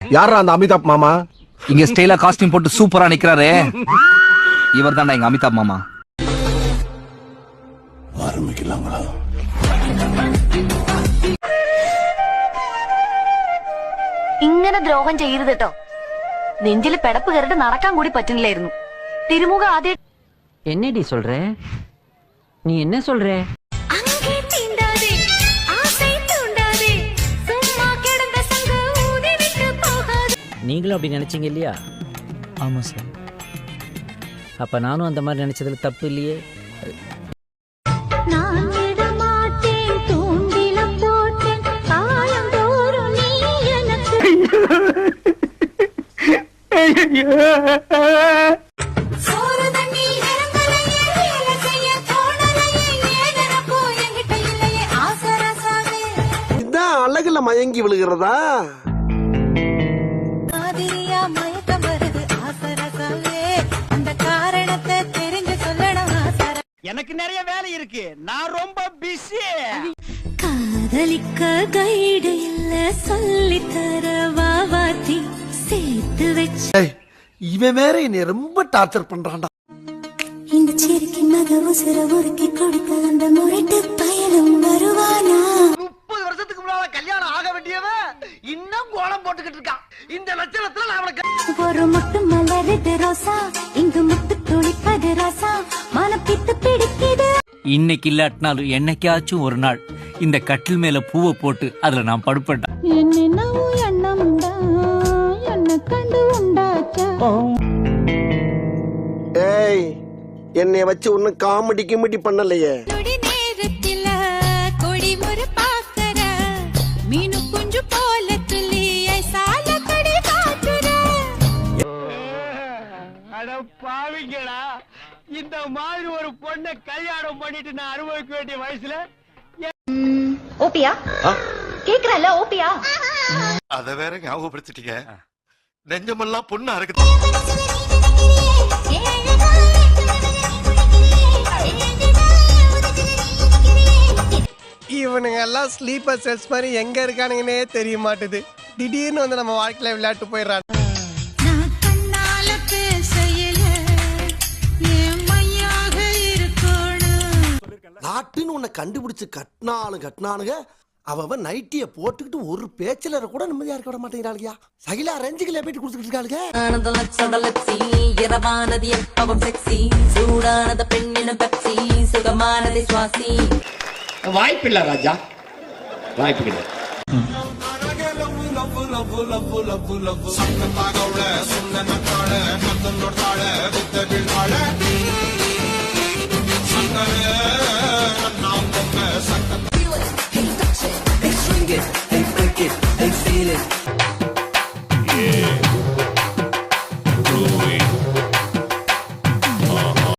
யாரா அந்த அமிதாப் மாமா? இங்க ஸ்டைலா காஸ்டியூம் போட்டு சூப்பரா நிக்கிறாரே, இவர் தான்டா எங்க அமிதாப் மாமா. ஆரம்பிக்கலாங்களா? ഇങ്ങനെ ദ്രോഹം ചെയ്യരുത് കേട്ടോ. നെഞ്ചില് പെടപ്പ് കയറിട്ട് നടക്കാൻ കൂടി പറ്റുന്നില്ലായിരുന്നു. തിരുമുഖ ആദ്യം என்னடி சொல்ற? நீ என்ன சொல்ற? நீங்களும் அப்படி நினைச்சீங்க இல்லையா? ஆமா சார். அப்ப நானும் அந்த மாதிரி நினைச்சதுல தப்பு இல்லையே. இதான் அழகுல மயங்கி விழுகிறதா? எனக்கு நிறைய வேலை இருக்கு, நான் ரொம்ப பிஸி. காதலிக்க கைடு இல்ல சொல்லி தர வாவாத்தி சேர்த்து வச்சு. இவன் வேற என்னை ரொம்ப டார்ச்சர் பண்றான்டா. இந்த சிரிக்கி மக உசுர உருக்கி கொடுக்க அந்த முரட்டு பயலும் வருவானா? 30 வருஷத்துக்கு முன்னால கல்யாணம் ஆக வேண்டியவன் இன்னும் கோலம் போட்டுக்கிட்டு இருக்கான். இந்த லட்சணத்துல நான் அவனுக்கு ஒரு முட்டு மலருது ரோசா, இங்கு முட்டு துளிப்பது ராசா, மனப்பித்து பிடிக்குது. இன்னைக்கு இல்லாட்டினாலும் என்னைக்காச்சும் ஒரு நாள் இந்த கட்டில் மேல பூவை போட்டு அதுல நான் படுப்பேன்டா. என்னென்னவோ எண்ணம்டா, என்ன கண்டு உண்டாச்சா? ஏய், என்னைய வச்சு ஒன்னும் காமெடி கிமெடி பண்ணலையே. நொடி நேரத்தில கொடி முறை பாக்கற மீனு குஞ்சு போல துள்ளி ஐசால கடி காட்டுற. அட பாவிங்களா, இந்த மாதிரி ஒரு பொண்ணை கல்யாணம் பண்ணிட்டு நான் அனுபவிக்க வேண்டிய வயசுல ஓபியா கேக்குறல ஓபியா அத வேற ஞாபகப்படுத்திட்டீங்க. நெஞ்சமெல்லாம் பொண்ணா இருக்குது. இவனுங்க எல்லாம் ஸ்லீப்பர் செல்ஸ் மாதிரி எங்க இருக்கானுங்கன்னே தெரிய மாட்டுது. திடீர்னு வந்து நம்ம வாழ்க்கையில விளையாட்டு போயிடுறான். நான் கண்ணால பேசையில என் மையாக இருக்கணும். நாட்டுன்னு உன்னை கண்டுபிடிச்சு கட்டினானுங்க. அவன் நைட்டிய போட்டுக்கிட்டு ஒரு பேச்சிலரை கூட நிம்மதியா இருக்க விட மாட்டேங்கிறாளுயா. சகிலா ரஞ்சிகளை போயிட்டு கொடுத்துக்கிட்டு இருக்காளுங்க. வாய்ப்பில்லை ராஜா, வாய்ப்பு கிடையாது.